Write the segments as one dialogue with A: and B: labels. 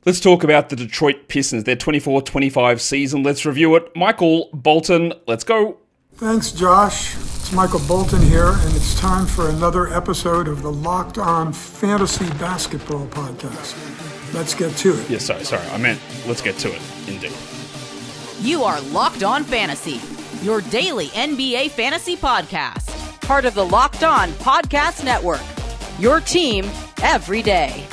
A: Let's talk about the Detroit Pistons, their 24-25 season. Let's review it. Michael Bolton, let's go.
B: Thanks, Josh. It's Michael Bolton here, and it's time for another episode of the Locked On Fantasy Basketball Podcast. Let's get to it.
A: Yeah, sorry. I meant let's get to it, indeed.
C: You are Locked On Fantasy, your daily NBA fantasy podcast. Part of the Locked On Podcast Network, your team every day.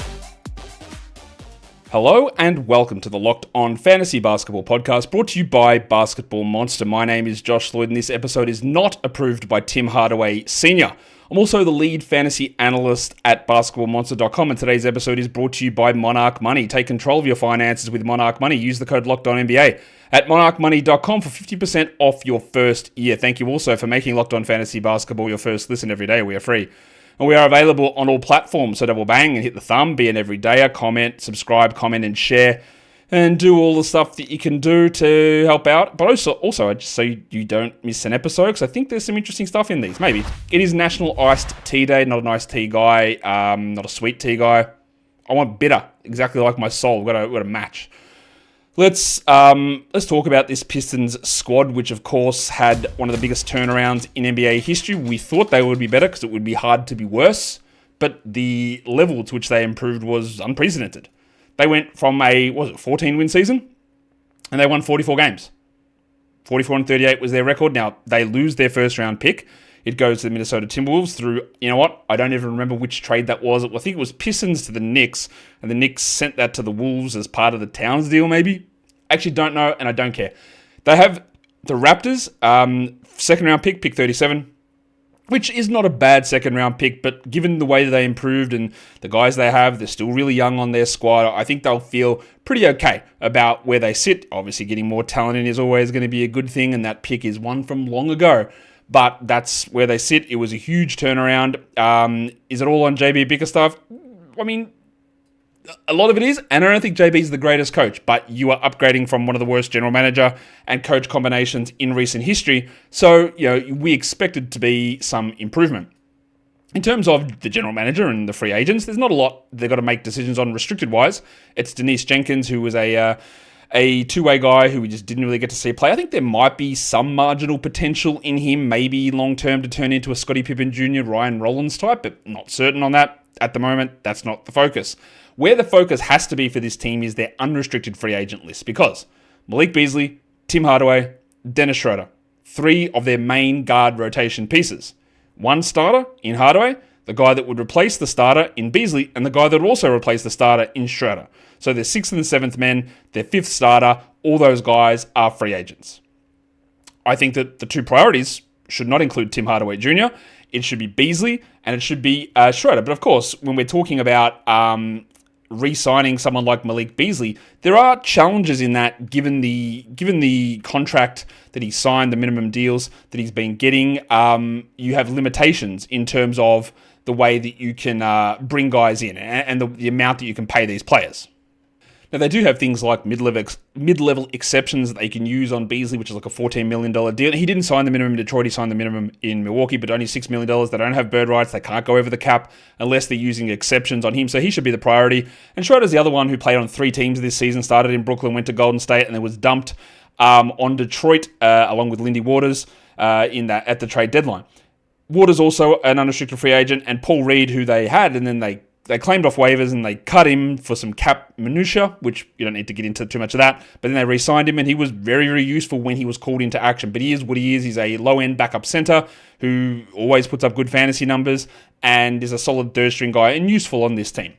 A: Hello and welcome to the Locked On Fantasy Basketball Podcast, brought to you by Basketball Monster. My name is Josh Lloyd, and this episode is not approved by Tim Hardaway Sr. I'm also the lead fantasy analyst at basketballmonster.com, and today's episode is brought to you by Monarch Money. Take control of your finances with Monarch Money. Use the code LOCKEDONNBA at monarchmoney.com for 50% off your first year. Thank you also for making Locked On Fantasy Basketball your first listen every day. We are free. And we are available on all platforms, so double bang and hit the thumb, be an everydayer, comment, subscribe, comment, and share, and do all the stuff that you can do to help out. But also just so you don't miss an episode, because I think there's some interesting stuff in these, maybe. It is National Iced Tea Day, not an iced tea guy, not a sweet tea guy. I want bitter, exactly like my soul. We've got a match. Let's talk about this Pistons squad, which of course had one of the biggest turnarounds in NBA history. We thought they would be better because it would be hard to be worse, but the level to which they improved was unprecedented. They went from a 14-win season, and they won 44 games. 44-38 was their record. Now, they lose their first-round pick. It goes to the Minnesota Timberwolves through, you know what? I don't even remember which trade that was. I think it was Pistons to the Knicks, and the Knicks sent that to the Wolves as part of the Towns deal, maybe? Actually don't know, and I don't care. They have the Raptors, second-round pick 37, which is not a bad second-round pick, but given the way that they improved and the guys they have, they're still really young on their squad, I think they'll feel pretty okay about where they sit. Obviously, getting more talent in is always going to be a good thing, and that pick is one from long ago. But that's where they sit. It was a huge turnaround. Is it all on JB Bickerstaff? I mean, a lot of it is, and I don't think JB's the greatest coach, but you are upgrading from one of the worst general manager and coach combinations in recent history. So, we expected to be some improvement. In terms of the general manager and the free agents, there's not a lot they've got to make decisions on restricted-wise. It's Denise Jenkins, who was a two-way guy who we just didn't really get to see play. I think there might be some marginal potential in him, maybe long-term to turn into a Scottie Pippen Jr., Ryan Rollins type, but not certain on that. At the moment, that's not the focus. Where the focus has to be for this team is their unrestricted free agent list, because Malik Beasley, Tim Hardaway, Dennis Schroder, three of their main guard rotation pieces. One starter in Hardaway, the guy that would replace the starter in Beasley, and the guy that would also replace the starter in Schroder. So their sixth and seventh men, their fifth starter, all those guys are free agents. I think that the two priorities should not include Tim Hardaway Jr., it should be Beasley, and it should be Schroder. But of course, when we're talking about re-signing someone like Malik Beasley, there are challenges in that given the contract that he signed, the minimum deals that he's been getting. You have limitations in terms of the way that you can bring guys in and the amount that you can pay these players. Now, they do have things like mid-level exceptions that they can use on Beasley, which is like a $14 million deal. He didn't sign the minimum in Detroit. He signed the minimum in Milwaukee, but only $6 million. They don't have bird rights. They can't go over the cap unless they're using exceptions on him, so he should be the priority. And Schroeder's the other one who played on 3 teams this season, started in Brooklyn, went to Golden State, and then was dumped on Detroit along with Lindy Waters at the trade deadline. Waters also an unrestricted free agent, and Paul Reed, who they had, and then they claimed off waivers and they cut him for some cap minutia, which you don't need to get into too much of that. But then they re-signed him, and he was very, very useful when he was called into action. But he is what he is. He's a low-end backup center who always puts up good fantasy numbers and is a solid third-string guy and useful on this team.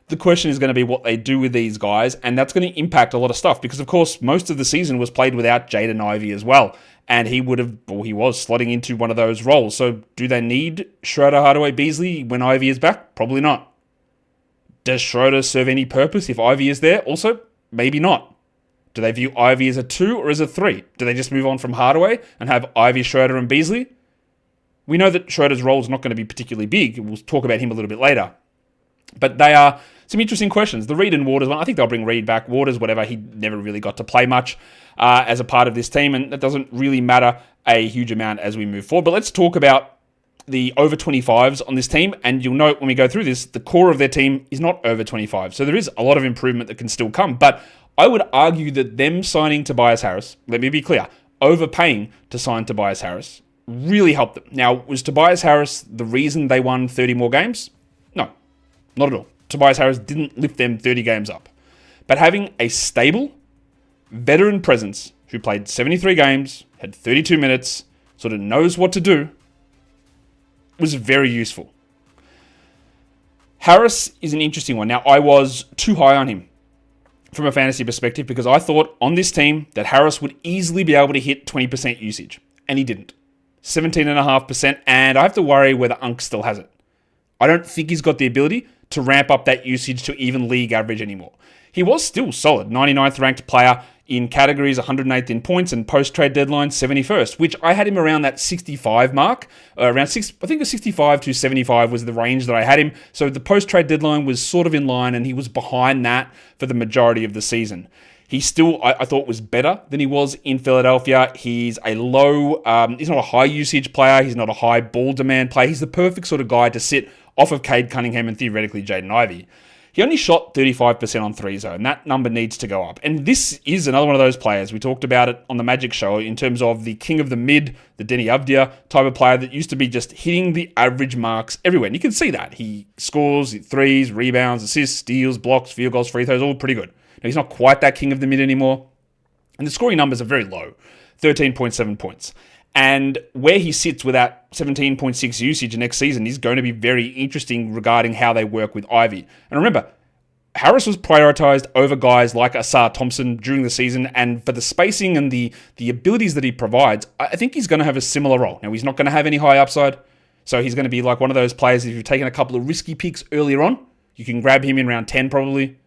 A: The question is going to be what they do with these guys, and that's going to impact a lot of stuff because, of course, most of the season was played without Jaden Ivey as well. And he was slotting into one of those roles. So do they need Schroder, Hardaway, Beasley when Ivey is back? Probably not. Does Schroder serve any purpose if Ivey is there? Also, maybe not. Do they view Ivey as a 2 or as a 3? Do they just move on from Hardaway and have Ivey, Schroder, and Beasley? We know that Schroder's role is not going to be particularly big. We'll talk about him a little bit later. But they are some interesting questions. The Reed and Waters one, I think they'll bring Reed back. Waters, whatever, he never really got to play much as a part of this team, and that doesn't really matter a huge amount as we move forward. But let's talk about the over 25s on this team, and you'll note when we go through this, the core of their team is not over 25. So there is a lot of improvement that can still come. But I would argue that them signing Tobias Harris, let me be clear, overpaying to sign Tobias Harris, really helped them. Now, was Tobias Harris the reason they won 30 more games? No, not at all. Tobias Harris didn't lift them 30 games up. But having a stable, veteran presence who played 73 games, had 32 minutes, sort of knows what to do, was very useful. Harris is an interesting one. Now, I was too high on him from a fantasy perspective because I thought on this team that Harris would easily be able to hit 20% usage, and he didn't. 17.5%, and I have to worry whether Unk still has it. I don't think he's got the ability to ramp up that usage to even league average anymore. He was still solid, 99th ranked player in categories, 108th in points, and post-trade deadline 71st, which I had him around that 65 mark. I think the 65 to 75 was the range that I had him. So the post-trade deadline was sort of in line, and he was behind that for the majority of the season. He still, I thought, was better than he was in Philadelphia. He's a low, he's not a high usage player. He's not a high ball demand player. He's the perfect sort of guy to sit off of Cade Cunningham and theoretically Jaden Ivey. He only shot 35% on threes, though, and that number needs to go up. And this is another one of those players. We talked about it on the Magic Show in terms of the king of the mid, the Denny Avdia type of player that used to be just hitting the average marks everywhere. And you can see that. He scores threes, rebounds, assists, steals, blocks, field goals, free throws, all pretty good. Now, he's not quite that king of the mid anymore. And the scoring numbers are very low, 13.7 points. And where he sits with that 17.6 usage next season is going to be very interesting regarding how they work with Ivy. And remember, Harris was prioritized over guys like Asar Thompson during the season, and for the spacing and the abilities that he provides, I think he's going to have a similar role. Now, he's not going to have any high upside, so he's going to be like one of those players, if you've taken a couple of risky picks earlier on, you can grab him in round 10 probably.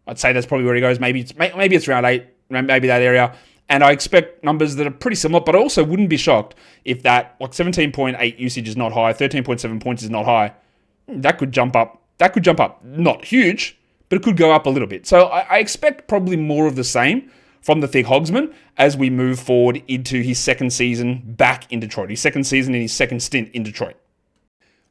A: I'd say that's probably where he goes. Maybe it's round 8, maybe that area. And I expect numbers that are pretty similar, but I also wouldn't be shocked if that, like 17.8 usage is not high, 13.7 points is not high. That could jump up. Not huge, but it could go up a little bit. So I expect probably more of the same from the Thick Hogsman as we move forward into his second season back in Detroit. His second season in his second stint in Detroit.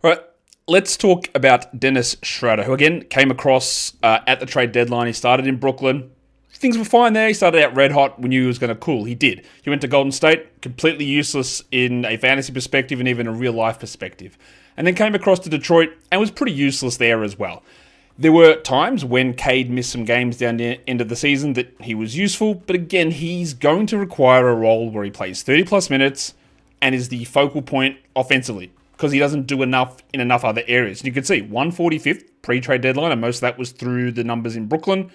A: All right, let's talk about Dennis Schroder, who again came across at the trade deadline. He started in Brooklyn. Things were fine there. He started out red hot. We knew he was going to cool. He did. He went to Golden State, completely useless in a fantasy perspective and even a real life perspective. And then came across to Detroit and was pretty useless there as well. There were times when Cade missed some games down the end of the season that he was useful, but again, he's going to require a role where he plays 30 plus minutes and is the focal point offensively because he doesn't do enough in enough other areas. And you can see 145th pre-trade deadline, and most of that was through the numbers in Brooklyn.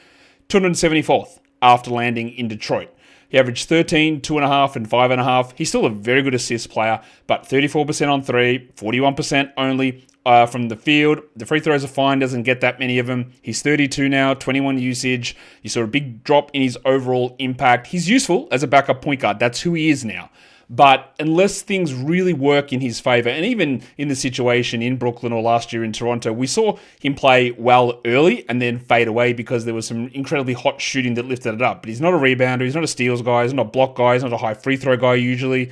A: 274th after landing in Detroit. He averaged 13, 2.5, and 5.5. He's still a very good assist player, but 34% on three, 41% only from the field. The free throws are fine, doesn't get that many of them. He's 32 now, 21 usage. You saw a big drop in his overall impact. He's useful as a backup point guard. That's who he is now. But unless things really work in his favor, and even in the situation in Brooklyn or last year in Toronto, we saw him play well early and then fade away because there was some incredibly hot shooting that lifted it up. But he's not a rebounder, he's not a steals guy, he's not a block guy, he's not a high free throw guy usually.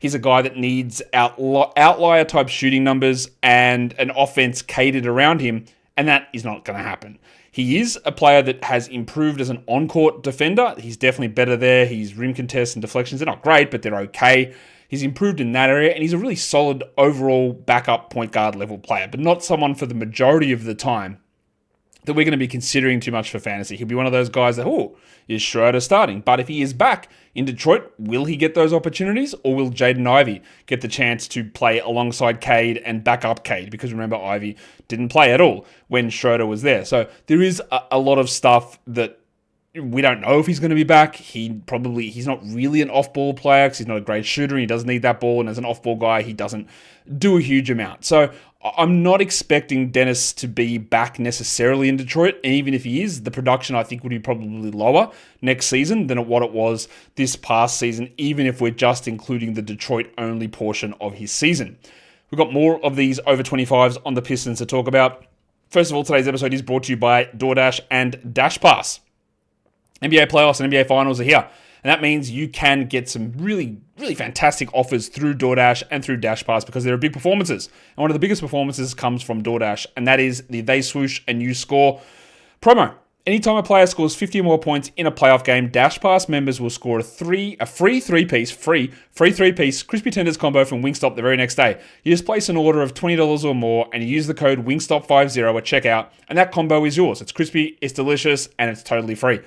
A: He's a guy that needs outlier type shooting numbers and an offense catered around him, and that is not going to happen. He is a player that has improved as an on-court defender. He's definitely better there. His rim contests and deflections, they're not great, but they're okay. He's improved in that area, and he's a really solid overall backup point guard level player, but not someone for the majority of the time that we're going to be considering too much for fantasy. He'll be one of those guys that, is Schroder starting? But if he is back in Detroit, will he get those opportunities, or will Jaden Ivey get the chance to play alongside Cade and back up Cade? Because remember, Ivey didn't play at all when Schroder was there. So there is a lot of stuff that we don't know if he's going to be back. He's not really an off-ball player because he's not a great shooter and he doesn't need that ball. And as an off-ball guy, he doesn't do a huge amount. So I'm not expecting Dennis to be back necessarily in Detroit. And even if he is, the production I think would be probably lower next season than what it was this past season, even if we're just including the Detroit-only portion of his season. We've got more of these over 25s on the Pistons to talk about. First of all, today's episode is brought to you by DoorDash and Dash Pass. NBA playoffs and NBA finals are here. And that means you can get some really, really fantastic offers through DoorDash and through DashPass because there are big performances. And one of the biggest performances comes from DoorDash, and that is the They Swoosh and You Score promo. Anytime a player scores 50 or more points in a playoff game, DashPass members will score a free three-piece crispy tenders combo from Wingstop the very next day. You just place an order of $20 or more, and you use the code Wingstop50 at checkout, and that combo is yours. It's crispy, it's delicious, and it's totally free.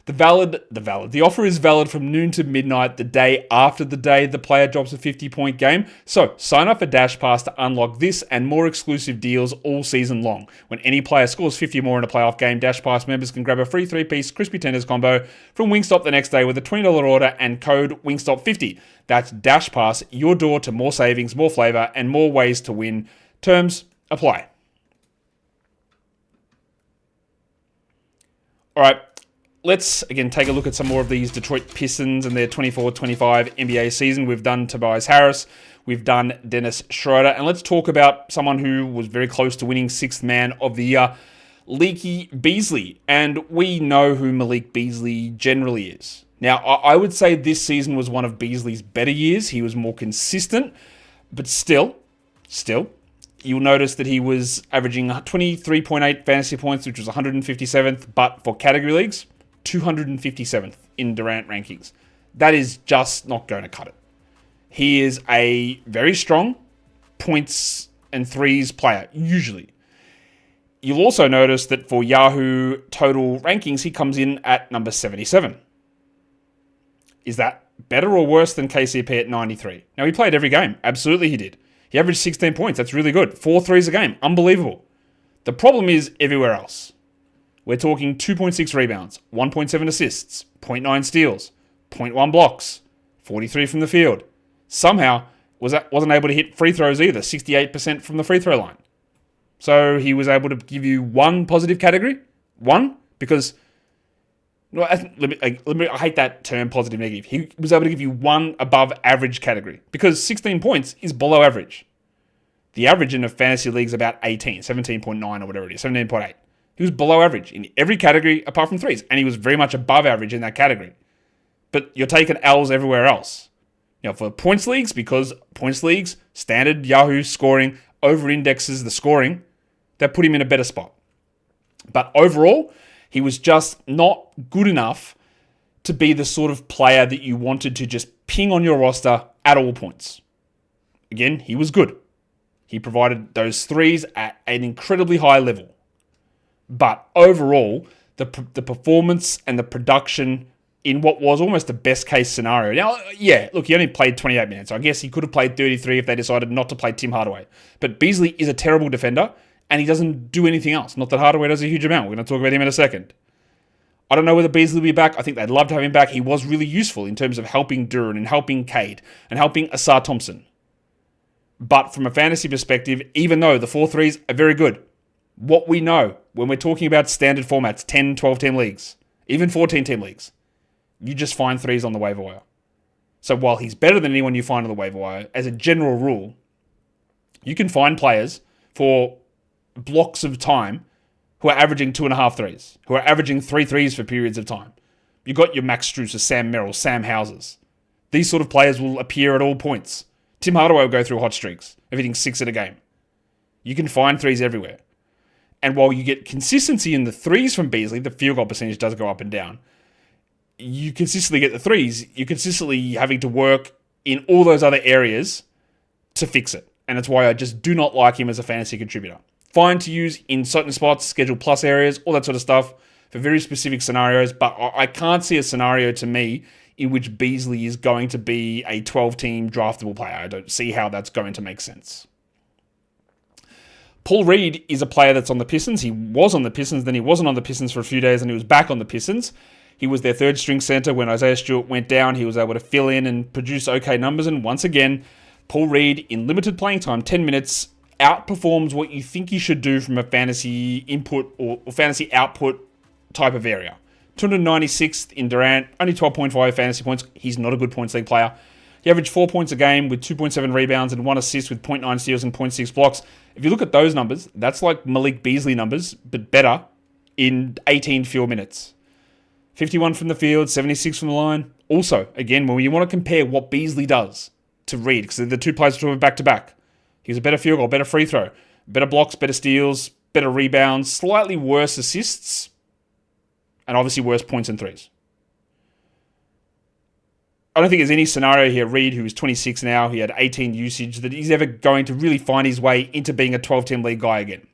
A: The offer is valid from noon to midnight the day after the day the player drops a 50-point game. So sign up for DashPass to unlock this and more exclusive deals all season long. When any player scores 50 or more in a playoff game, DashPass members can grab a free three-piece crispy tenders combo from Wingstop the next day with a $20 order and code Wingstop50. That's DashPass, your door to more savings, more flavor, and more ways to win. Terms apply. All right. Let's, again, take a look at some more of these Detroit Pistons and their 24-25 NBA season. We've done Tobias Harris. We've done Dennis Schroder. And let's talk about someone who was very close to winning Sixth Man of the Year, Malik Beasley. And we know who Malik Beasley generally is. Now, I would say this season was one of Beasley's better years. He was more consistent. But still, you'll notice that he was averaging 23.8 fantasy points, which was 157th. But for category leagues, 257th in Durant rankings. That is just not going to cut it. He is a very strong points and threes player, usually. You'll also notice that for Yahoo total rankings, he comes in at number 77. Is that better or worse than KCP at 93? Now, he played every game. Absolutely he did. He averaged 16 points. That's really good. 4 threes a game. Unbelievable. The problem is everywhere else. We're talking 2.6 rebounds, 1.7 assists, 0.9 steals, 0.1 blocks, 43 from the field. Somehow, wasn't able to hit free throws either, 68% from the free throw line. So he was able to give you one positive category. One, because I hate that term, positive, negative. He was able to give you one above average category because 16 points is below average. The average in a fantasy league is about 18, 17.9 or whatever it is, 17.8. He was below average in every category apart from threes, and he was very much above average in that category. But you're taking L's everywhere else. Now, for points leagues, because points leagues, standard Yahoo scoring over-indexes the scoring, that put him in a better spot. But overall, he was just not good enough to be the sort of player that you wanted to just ping on your roster at all points. Again, he was good. He provided those threes at an incredibly high level. But overall, the performance and the production in what was almost the best case scenario. Now, yeah, look, he only played 28 minutes. I guess he could have played 33 if they decided not to play Tim Hardaway. But Beasley is a terrible defender, and he doesn't do anything else. Not that Hardaway does a huge amount. We're going to talk about him in a second. I don't know whether Beasley will be back. I think they'd love to have him back. He was really useful in terms of helping Duren and helping Cade and helping Asar Thompson. But from a fantasy perspective, even though the 4 threes are very good, what we know when we're talking about standard formats, 10, 12-team leagues, even 14-team leagues, you just find threes on the waiver wire. So while he's better than anyone you find on the waiver wire, as a general rule, you can find players for blocks of time who are averaging 2.5 threes, who are averaging 3 threes for periods of time. You've got your Max Strus, Sam Merrill, Sam Houses. These sort of players will appear at all points. Tim Hardaway will go through hot streaks, hitting 6 at a game. You can find threes everywhere. And while you get consistency in the threes from Beasley, the field goal percentage does go up and down. You consistently get the threes. You're consistently having to work in all those other areas to fix it. And that's why I just do not like him as a fantasy contributor. Fine to use in certain spots, schedule plus areas, all that sort of stuff for very specific scenarios. But I can't see a scenario to me in which Beasley is going to be a 12-team draftable player. I don't see how that's going to make sense. Paul Reed is a player that's on the Pistons. He was on the Pistons, then he wasn't on the Pistons for a few days, and he was back on the Pistons. He was their third-string center when Isaiah Stewart went down. He was able to fill in and produce okay numbers, and once again, Paul Reed, in limited playing time, 10 minutes, outperforms what you think he should do from a fantasy input or fantasy output type of area. 296th in Durant, only 12.5 fantasy points. He's not a good points league player. He averaged 4 points a game with 2.7 rebounds and 1 assist with 0.9 steals and 0.6 blocks. If you look at those numbers, that's like Malik Beasley numbers, but better in 18 field minutes. 51 from the field, 76 from the line, Also, again, when you want to compare what Beasley does to Reed, because they're the two players who are back-to-back, he was a better field goal, better free throw, better blocks, better steals, better rebounds, slightly worse assists, and obviously worse points and threes. I don't think there's any scenario here, Reed, who is 26 now, he had 18 usage, that he's ever going to really find his way into being a 12-team league guy again.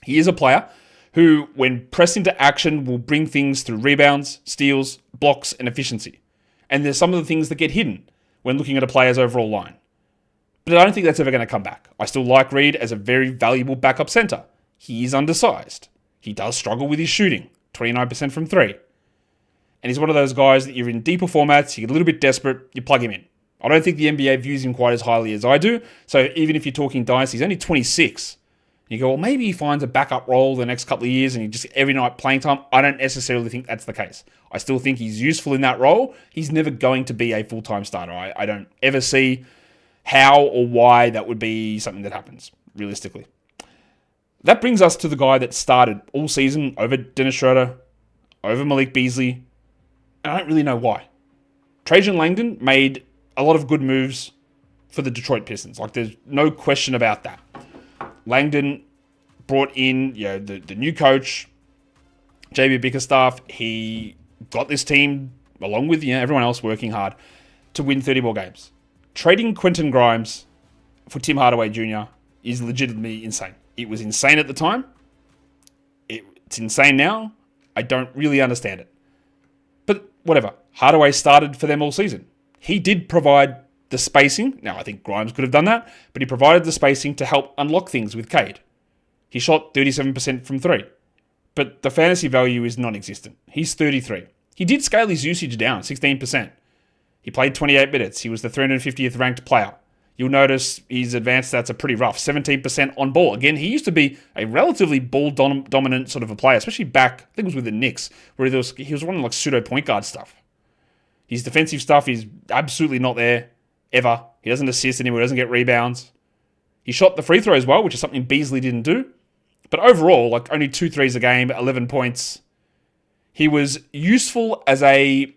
A: He is a player who, when pressed into action, will bring things through rebounds, steals, blocks, and efficiency. And there's some of the things that get hidden when looking at a player's overall line. But I don't think that's ever going to come back. I still like Reed as a very valuable backup center. He is undersized. He does struggle with his shooting, 29% from three. And he's one of those guys that you're in deeper formats, you get a little bit desperate, you plug him in. I don't think the NBA views him quite as highly as I do. So even if you're talking Dynasty, he's only 26. You go, well, maybe he finds a backup role the next couple of years and he just every night playing time. I don't necessarily think that's the case. I still think he's useful in that role. He's never going to be a full-time starter. I don't ever see how or why that would be something that happens, realistically. That brings us to the guy that started all season over Dennis Schroder, over Malik Beasley, and I don't really know why. Trajan Langdon made a lot of good moves for the Detroit Pistons. Like, there's no question about that. Langdon brought in, the new coach, JB Bickerstaff. He got this team, along with everyone else working hard, to win 30 more games. Trading Quentin Grimes for Tim Hardaway Jr. is legitimately insane. It was insane at the time. It's insane now. I don't really understand it. But whatever. Hardaway started for them all season. He did provide the spacing. Now, I think Grimes could have done that, but he provided the spacing to help unlock things with Cade. He shot 37% from three, but the fantasy value is non-existent. He's 33. He did scale his usage down, 16%. He played 28 minutes. He was the 350th ranked player. You'll notice his advanced stats are pretty rough. 17% on ball. Again, he used to be a relatively ball-dominant sort of a player, especially back, I think it was with the Knicks, where he was running like pseudo point guard stuff. His defensive stuff is absolutely not there, ever. He doesn't assist anymore. He doesn't get rebounds. He shot the free throws well, which is something Beasley didn't do. But overall, like only 2 threes a game, 11 points. He was useful as I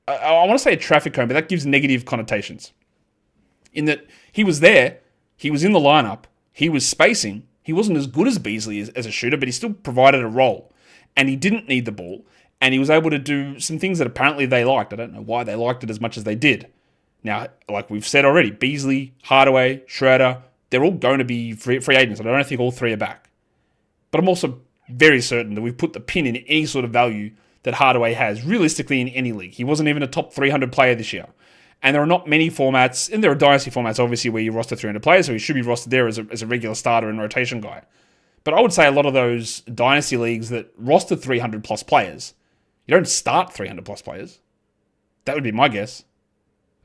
A: want to say a traffic cone, but that gives negative connotations. In that he was there, he was in the lineup, he was spacing, he wasn't as good as Beasley as a shooter, but he still provided a role. And he didn't need the ball, and he was able to do some things that apparently they liked. I don't know why they liked it as much as they did. Now, like we've said already, Beasley, Hardaway, Schroder, they're all going to be free agents, and I don't think all three are back. But I'm also very certain that we've put the pin in any sort of value that Hardaway has, realistically, in any league. He wasn't even a top 300 player this year. And there are not many formats, and there are dynasty formats, obviously, where you roster 300 players, so he should be rostered there as a regular starter and rotation guy. But I would say a lot of those dynasty leagues that roster 300 plus players, you don't start 300 plus players. That would be my guess.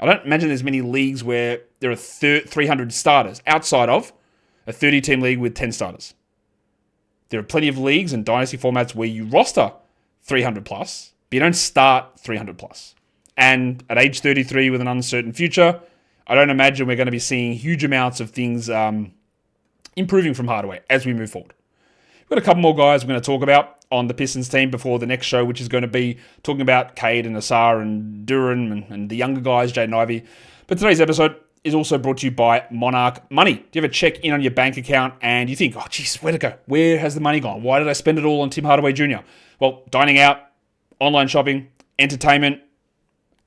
A: I don't imagine there's many leagues where there are 300 starters outside of a 30-team league with 10 starters. There are plenty of leagues and dynasty formats where you roster 300 plus, but you don't start 300 plus. And at age 33 with an uncertain future, I don't imagine we're going to be seeing huge amounts of things improving from Hardaway as we move forward. We've got a couple more guys we're going to talk about on the Pistons team before the next show, which is going to be talking about Cade and Asar and Duren and the younger guys, Jaden Ivey. But today's episode is also brought to you by Monarch Money. Do you ever check in on your bank account and you think, oh, geez, where'd it go? Where has the money gone? Why did I spend it all on Tim Hardaway Jr.? Well, dining out, online shopping, entertainment,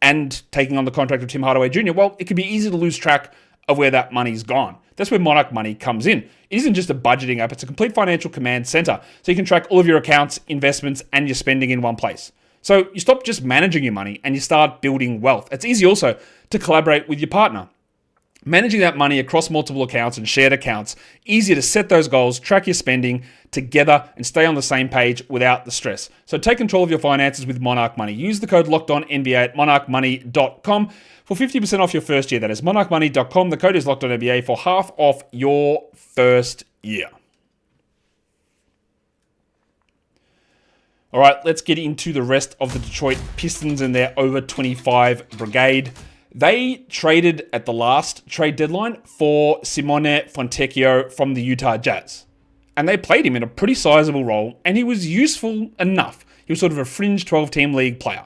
A: and taking on the contract of Tim Hardaway Jr., well, it can be easy to lose track of where that money's gone. That's where Monarch Money comes in. It isn't just a budgeting app, it's a complete financial command center. So you can track all of your accounts, investments, and your spending in one place. So you stop just managing your money and you start building wealth. It's easy also to collaborate with your partner. Managing that money across multiple accounts and shared accounts, easier to set those goals, track your spending together, and stay on the same page without the stress. So take control of your finances with Monarch Money. Use the code LOCKEDONNBA at monarchmoney.com for 50% off your first year. That is monarchmoney.com. The code is LOCKEDONNBA for half off your first year. All right, let's get into the rest of the Detroit Pistons and their over 25 brigade. They traded at the last trade deadline for Simone Fontecchio from the Utah Jazz. And they played him in a pretty sizable role, and he was useful enough. He was sort of a fringe 12-team league player.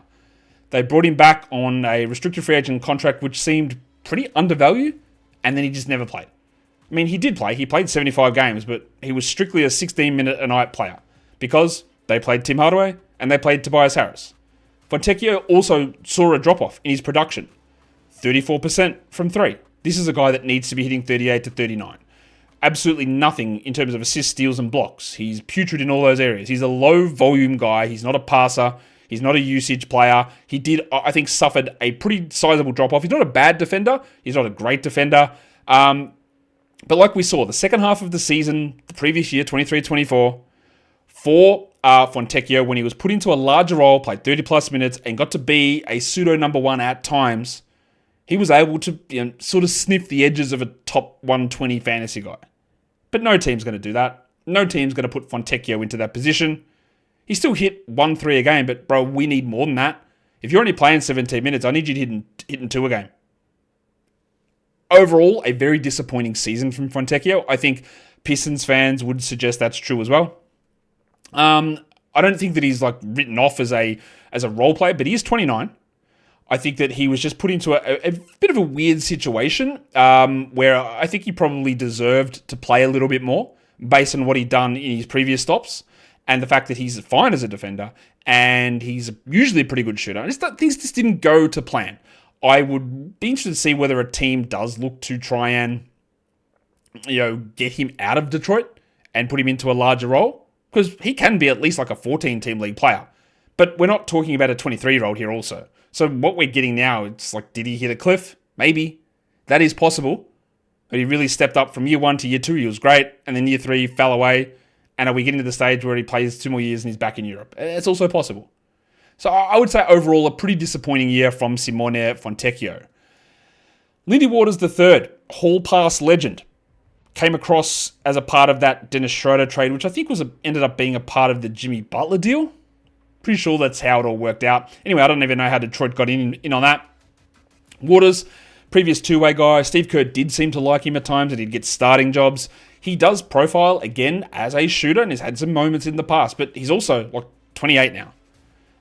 A: They brought him back on a restricted free agent contract, which seemed pretty undervalued, and then he just never played. I mean, he did play. He played 75 games, but he was strictly a 16-minute-a-night player because they played Tim Hardaway and they played Tobias Harris. Fontecchio also saw a drop-off in his production. 34% from 3. This is a guy that needs to be hitting 38 to 39. Absolutely nothing in terms of assists, steals, and blocks. He's putrid in all those areas. He's a low-volume guy. He's not a passer. He's not a usage player. He did, I think, suffered a pretty sizable drop-off. He's not a bad defender. He's not a great defender. But like we saw, the second half of the season, the previous year, 23-24, for Fontecchio, when he was put into a larger role, played 30-plus minutes, and got to be a pseudo number one at times, he was able to sort of sniff the edges of a top 120 fantasy guy. But no team's going to do that. No team's going to put Fontecchio into that position. He still hit 1-3 a game, but bro, we need more than that. If you're only playing 17 minutes, I need you to hit 2 a game. Overall, a very disappointing season from Fontecchio. I think Pistons fans would suggest that's true as well. I don't think that he's like written off as a role player, but he is 29. I think that he was just put into a bit of a weird situation where I think he probably deserved to play a little bit more based on what he'd done in his previous stops and the fact that he's fine as a defender and he's usually a pretty good shooter. Things just didn't go to plan. I would be interested to see whether a team does look to try and, get him out of Detroit and put him into a larger role, because he can be at least like a 14-team league player. But we're not talking about a 23-year-old here also. So what we're getting now, it's like, did he hit a cliff? Maybe. That is possible. But he really stepped up from year 1 to year 2. He was great. And then year 3 fell away. And are we getting to the stage where he plays 2 more years and he's back in Europe? It's also possible. So I would say overall a pretty disappointing year from Simone Fontecchio. Lindy Waters III, Hall Pass legend, came across as a part of that Dennis Schroder trade, which I think ended up being a part of the Jimmy Butler deal. Pretty sure that's how it all worked out. Anyway, I don't even know how Detroit got in on that. Waters, previous two-way guy. Steve Kerr did seem to like him at times and he'd get starting jobs. He does profile, again, as a shooter and has had some moments in the past, but he's also like 28 now.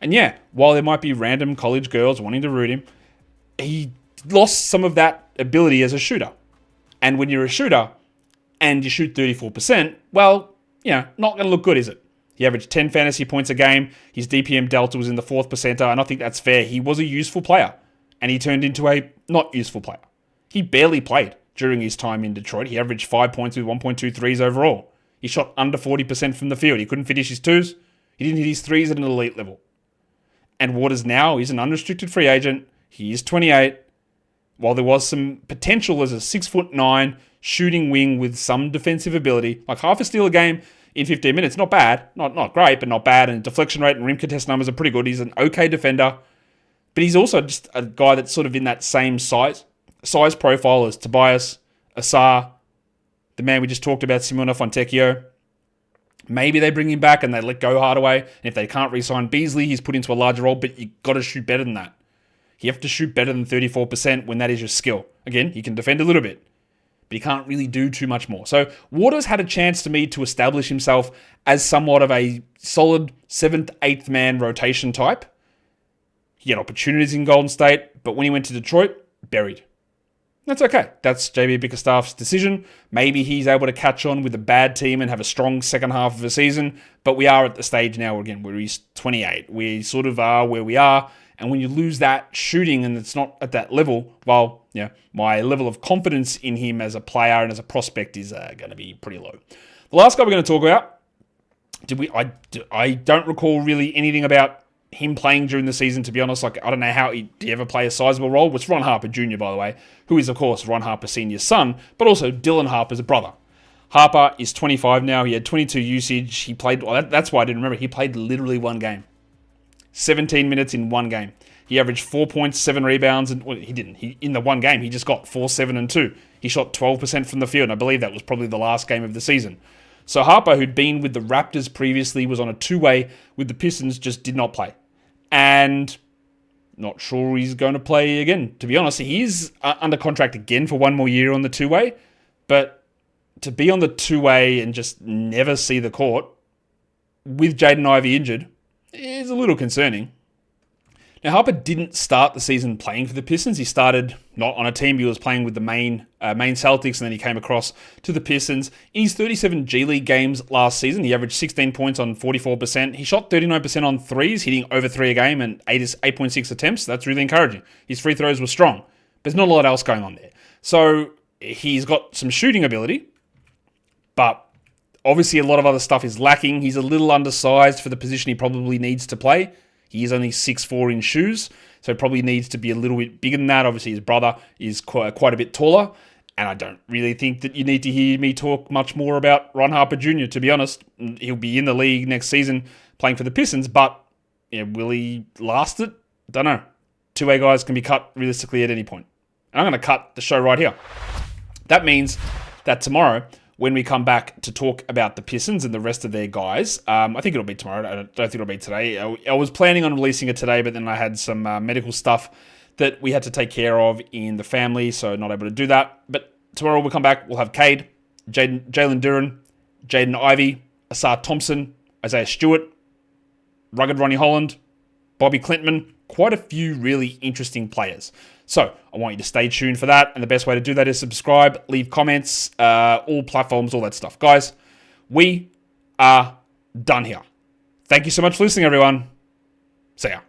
A: And yeah, while there might be random college girls wanting to root him, he lost some of that ability as a shooter. And when you're a shooter and you shoot 34%, well, not going to look good, is it? He averaged 10 fantasy points a game. His DPM delta was in the 4th percentile, and I think that's fair. He was a useful player, and he turned into a not useful player. He barely played during his time in Detroit. He averaged 5 points with 1.2 threes overall. He shot under 40% from the field. He couldn't finish his 2s. He didn't hit his 3s at an elite level. And Waters now is an unrestricted free agent. He is 28. While there was some potential as a 6'9" shooting wing with some defensive ability, like half a steal a game in 15 minutes, not bad. Not great, but not bad. And deflection rate and rim contest numbers are pretty good. He's an okay defender. But he's also just a guy that's sort of in that same size profile as Tobias, Asar, the man we just talked about, Simone Fontecchio. Maybe they bring him back and they let go Hardaway. And if they can't re-sign Beasley, he's put into a larger role, but you got to shoot better than that. You have to shoot better than 34% when that is your skill. Again, he can defend a little bit, but he can't really do too much more. So Waters had a chance to me to establish himself as somewhat of a solid 7th, 8th man rotation type. He had opportunities in Golden State, but when he went to Detroit, buried. That's okay. That's JB Bickerstaff's decision. Maybe he's able to catch on with a bad team and have a strong second half of the season, but we are at the stage now, again, where he's 28. We sort of are where we are, and when you lose that shooting and it's not at that level, well, my level of confidence in him as a player and as a prospect is going to be pretty low. The last guy we're going to talk about, I don't recall really anything about him playing during the season, to be honest. Like, I don't know how did he ever play a sizable role. It's Ron Harper Jr., by the way, who is, of course, Ron Harper Sr.'s son, but also Dylan Harper's brother. Harper is 25 now. He had 22 usage. He played, that's why I didn't remember. He played literally one game. 17 minutes in one game. He averaged 4 points, 7 rebounds, and he didn't. In the one game, he just got 4, 7, and 2. He shot 12% from the field, and I believe that was probably the last game of the season. So Harper, who'd been with the Raptors previously, was on a two-way with the Pistons, just did not play. And not sure he's going to play again. To be honest, he is under contract again for one more year on the two-way, but to be on the two-way and just never see the court with Jaden Ivey injured is a little concerning. Now, Harper didn't start the season playing for the Pistons. He started not on a team. He was playing with the main Celtics, and then he came across to the Pistons. In his 37 G League games last season, he averaged 16 points on 44%. He shot 39% on threes, hitting over 3 a game and 8.6 attempts. That's really encouraging. His free throws were strong. There's not a lot else going on there. So he's got some shooting ability, but obviously a lot of other stuff is lacking. He's a little undersized for the position he probably needs to play. He is only 6'4" in shoes, so probably needs to be a little bit bigger than that. Obviously, his brother is quite a bit taller, and I don't really think that you need to hear me talk much more about Ron Harper Jr., to be honest. He'll be in the league next season playing for the Pistons, but will he last it? Don't know. Two-way guys can be cut realistically at any point. And I'm going to cut the show right here. That means that tomorrow, when we come back to talk about the Pistons and the rest of their guys, I think it'll be tomorrow. I don't think it'll be today. I was planning on releasing it today, but then I had some medical stuff that we had to take care of in the family, so not able to do that. But tomorrow we'll come back. We'll have Cade, Jalen Duren, Jaden Ivey, Asar Thompson, Isaiah Stewart, Rugged Ronnie Holland, Bobby Clintman. Quite a few really interesting players. So I want you to stay tuned for that. And the best way to do that is subscribe, leave comments, all platforms, all that stuff. Guys, we are done here. Thank you so much for listening, everyone. See ya.